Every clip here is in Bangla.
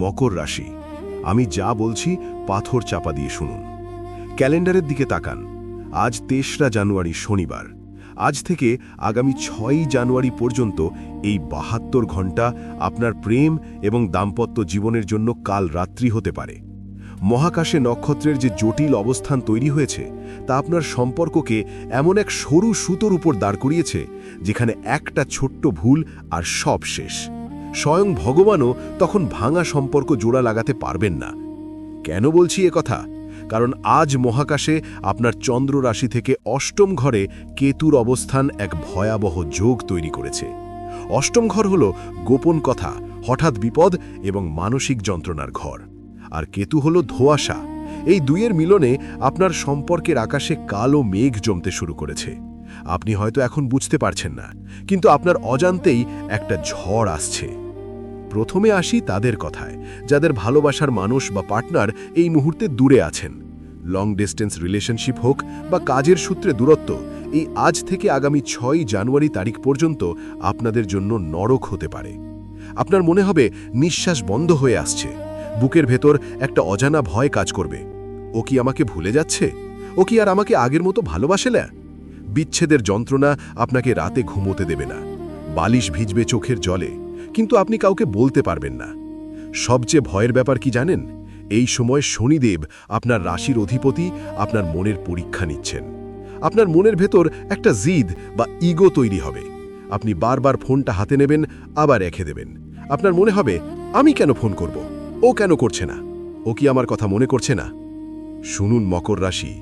মকর রাশি। আমি যা বলছি পাথর চাপা দিয়ে শুনুন। ক্যালেন্ডারের দিকে তাকান। আজ ৩রা জানুয়ারি শনিবার। আজ থেকে আগামী ৬ই জানুয়ারি পর্যন্ত এই ৭২ ঘণ্টা আপনার প্রেম এবং দাম্পত্য জীবনের জন্য কাল রাত্রি হতে পারে। মহাকাশে নক্ষত্রের যে জটিল অবস্থান তৈরি হয়েছে তা আপনার সম্পর্ককে এমন এক সরু সুতোর উপর দাঁড় করিয়েছে যেখানে একটা ছোট্ট ভুল আর সব শেষ। স্বয়ং ভগবানও তখন ভাঙা সম্পর্ক জোড়া লাগাতে পারবেন না। কেন বলছি কথা? কারণ আজ মহাকাশে আপনার চন্দ্র রাশি থেকে অষ্টম ঘরে কেতুর অবস্থান এক ভয়াবহ যোগ তৈরি করেছে। অষ্টম ঘর হল গোপন কথা, হঠাৎ বিপদ এবং মানসিক যন্ত্রণার ঘর। আর কেতু হল ধোঁয়াশা। এই দুইয়ের মিলনে আপনার সম্পর্কের আকাশে কালো মেঘ জমতে শুরু করেছে। আপনি হয়তো এখন বুঝতে পারছেন না, কিন্তু আপনার অজান্তেই একটা ঝড় আসছে। প্রথমে আসি তাদের কথায়, যাদের ভালোবাসার মানুষ বা পার্টনার এই মুহূর্তে দূরে আছেন। লং ডিস্টেন্স রিলেশনশিপ হোক বা কাজের সূত্রে দূরত্ব, এই আজ থেকে আগামী ৬ জানুয়ারি তারিখ পর্যন্ত আপনাদের জন্য নরক হতে পারে। আপনার মনে হবে নিঃশ্বাস বন্ধ হয়ে আসছে। বুকের ভেতর একটা অজানা ভয় কাজ করবে। ও কি আমাকে ভুলে যাচ্ছে? ও কি আর আমাকে আগের মতো ভালোবাসে না? বিচ্ছেদের যন্ত্রণা আপনাকে রাতে ঘুমোতে দেবে না। বালিশ ভিজবে চোখের জলে, কিন্তু আপনি কাউকে বলতে পারবেন না। সবচেয়ে ভয়ের ব্যাপার কি জানেন? এই সময় শনিদেব, আপনার রাশির অধিপতি, আপনার মনের পরীক্ষা নিচ্ছেন। আপনার মনের ভেতর একটা জিদ বা ইগো তৈরি হবে। আপনি বারবার ফোনটা হাতে নেবেন, আবার রেখে দেবেন। আপনার মনে হবে, আমি কেন ফোন করব? ও কেন করছে না? ও কি আমার কথা মনে করছে না? শুনুন মকর রাশি,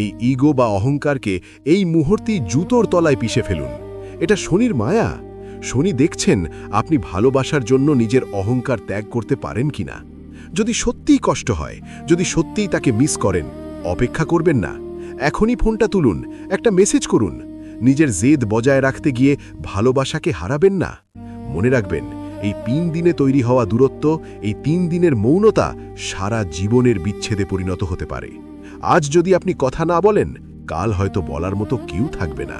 এই ইগো বা অহংকারকে এই মুহূর্তেই জুতোর তলায় পিষে ফেলুন। এটা শনির মায়া। শনি দেখছেন আপনি ভালোবাসার জন্য নিজের অহংকার ত্যাগ করতে পারেন কিনা। যদি সত্যিই কষ্ট হয়, যদি সত্যিই তাকে মিস করেন, অপেক্ষা করবেন না। এখনই ফোনটা তুলুন, একটা মেসেজ করুন। নিজের জেদ বজায় রাখতে গিয়ে ভালোবাসাকে হারাবেন না। মনে রাখবেন, এই ৩ দিনে তৈরি হওয়া দূরত্ব, এই ৩ দিনের মৌনতা সারা জীবনের বিচ্ছেদে পরিণত হতে পারে। আজ যদি আপনি কথা না বলেন, কাল হয়তো বলার মতো কেউ থাকবে না।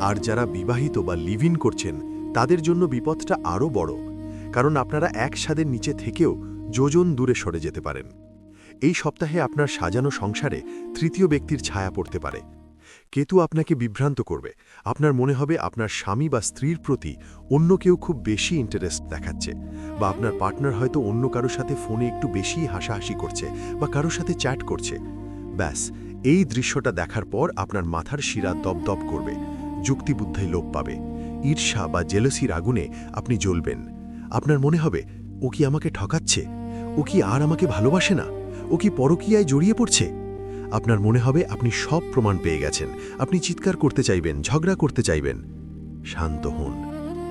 আর যারা বিবাহিত বা লিভ ইন করছেন, তাদের জন্য বিপদটা আরও বড়, কারণ আপনারা এক ছাদের নিচে থেকেও যোজন দূরে সরে যেতে পারেন। এই সপ্তাহে আপনার সাজানো সংসারে তৃতীয় ব্যক্তির ছায়া পড়তে পারে। কেতু আপনাকে বিভ্রান্ত করবে। আপনার মনে হবে আপনার স্বামী বা স্ত্রীর প্রতি অন্য কেউ খুব বেশি ইন্টারেস্ট দেখাচ্ছে, বা আপনার পার্টনার হয়তো অন্য কারোর সাথে ফোনে একটু বেশি হাসাহাসি করছে বা কারোর সাথে চ্যাট করছে। ব্যাস, এই দৃশ্যটা দেখার পর আপনার মাথার শিরা দপদপ করবে, যুক্তিবুদ্ধি লোপ পাবে। ঈর্ষা বা জেলসির আগুনে আপনি জ্বলবেন। আপনার মনে হবে, ও কি আমাকে ঠকাচ্ছে? ও কি আর আমাকে ভালোবাসে না? ও কি পরকীয়ায় জড়িয়ে পড়ছে? আপনার মনে হবে আপনি সব প্রমাণ পেয়ে গেছেন। আপনি চিৎকার করতে চাইবেন, ঝগড়া করতে চাইবেন। শান্ত হন,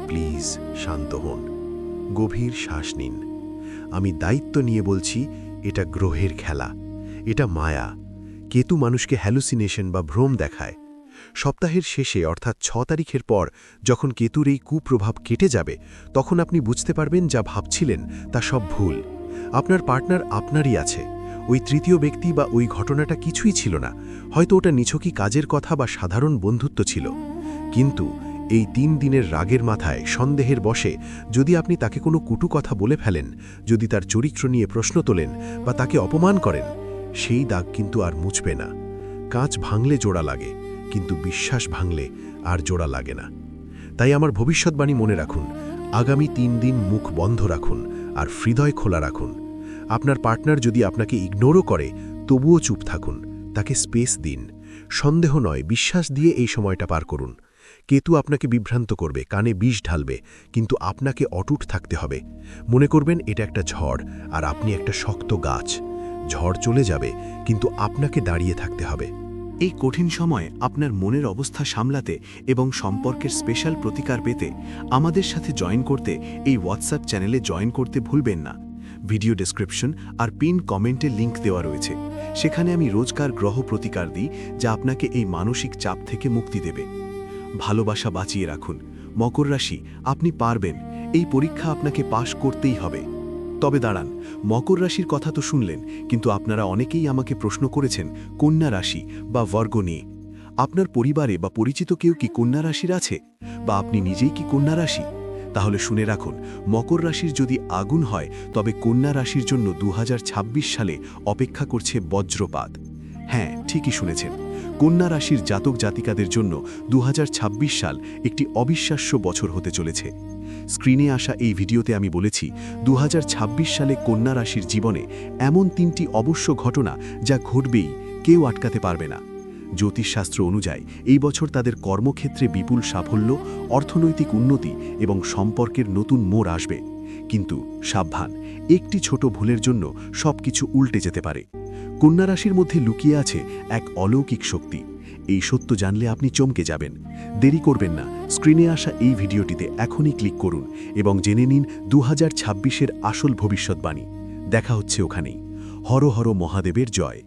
প্লিজ শান্ত হন। গভীর শ্বাস নিন। আমি দায়িত্ব নিয়ে বলছি, এটা গ্রহের খেলা, এটা মায়া। কেতু মানুষকে হ্যালুসিনেশন বা ভ্রম দেখায়। সপ্তাহের শেষে অর্থাৎ ৬ তারিখের পর যখন কেতুর এই কুপ্রভাব কেটে যাবে, তখন আপনি বুঝতে পারবেন যা ভাবছিলেন তা সব ভুল। আপনার পার্টনার আপনারই আছে। ওই তৃতীয় ব্যক্তি বা ওই ঘটনাটা কিছুই ছিল না। হয়তো ওটা নিছকই কাজের কথা বা সাধারণ বন্ধুত্ব ছিল। কিন্তু এই ৩ দিনের রাগের মাথায় সন্দেহের বশে যদি আপনি তাকে কোনো কটু কথা বলে ফেলেন, যদি তার চরিত্র নিয়ে প্রশ্ন তোলেন বা তাকে অপমান করেন, সেই দাগ কিন্তু আর মুছবে না। কাঁচ ভাঙলে জোড়া লাগে, কিন্তু বিশ্বাস ভাঙলে আর জোড়া লাগে না। তাই আমার ভবিষ্যৎবাণী মনে রাখুন, আগামী ৩ দিন মুখ বন্ধ রাখুন আর হৃদয় খোলা রাখুন। আপনার পার্টনার যদি আপনাকে ইগনোরও করে, তবুও চুপ থাকুন, তাকে স্পেস দিন। সন্দেহ নয়, বিশ্বাস দিয়ে এই সময়টা পার করুন। কেতু আপনাকে বিভ্রান্ত করবে, কানে বিষ ঢালবে, কিন্তু আপনাকে অটুট থাকতে হবে। মনে করবেন এটা একটা ঝড় আর আপনি একটা শক্ত গাছ। ঝড় চলে যাবে, কিন্তু আপনাকে দাঁড়িয়ে থাকতে হবে। এই কঠিন সময়ে আপনার মনের অবস্থা সামলাতে এবং সম্পর্কের স্পেশাল প্রতিকার পেতে আমাদের সাথে জয়েন করতে এই হোয়াটসঅ্যাপ চ্যানেলে জয়েন করতে ভুলবেন না। ভিডিও ডেসক্রিপশন আর পিন কমেন্টে লিংক দেওয়া রয়েছে। সেখানে আমি রোজকার গ্রহ প্রতিকার দিই, যা আপনাকে এই মানসিক চাপ থেকে মুক্তি দেবে। ভালোবাসা বাঁচিয়ে রাখুন। মকর রাশি, আপনি পারবেন। এই পরীক্ষা আপনাকে পাশ করতেই হবে। তবে দাঁড়ান, মকর রাশির কথা তো শুনলেন, কিন্তু আপনারা অনেকেই আমাকে প্রশ্ন করেছেন কন্যা রাশি বা বর্গ নিয়ে। আপনার পরিবারে বা পরিচিত কেউ কি কন্যা রাশির আছে, বা আপনি নিজেই কি কন্যা রাশি? তাহলে শুনে রাখুন, মকর রাশির যদি আগুন হয় তবে কন্যা রাশির জন্য 2026 সালে অপেক্ষা করছে বজ্রপাত। হ্যাঁ, ঠিকই শুনেছেন, কন্যা রাশির জাতক জাতিকাদের জন্য 2026 সাল একটি অবিশ্বাস্য বছর হতে চলেছে। স্ক্রিনে আসা এই ভিডিওতে আমি বলেছি 2026 সালে কন্যা রাশির জীবনে এমন 3টি অবশ্য ঘটনা যা ঘটবেই, কেউ আটকাতে পারবে না। জ্যোতিষশাস্ত্র অনুযায়ী এই বছর তাদের কর্মক্ষেত্রে বিপুল সাফল্য, অর্থনৈতিক উন্নতি এবং সম্পর্কের নতুন মোড় আসবে। কিন্তু সাবধান, একটি ছোট ভুলের জন্য সবকিছু উল্টে যেতে পারে। কন্যা রাশির মধ্যে লুকিয়ে আছে এক অলৌকিক শক্তি। এই সত্য জানলে আপনি চমকে যাবেন। দেরি করবেন না, স্ক্রিনে আসা এই ভিডিওটিতে এখনই ক্লিক করুন এবং জেনে নিন 2026-এর আসল ভবিষ্যৎবাণী। দেখা হচ্ছে ওখানেই। হর হর মহাদেবের জয়।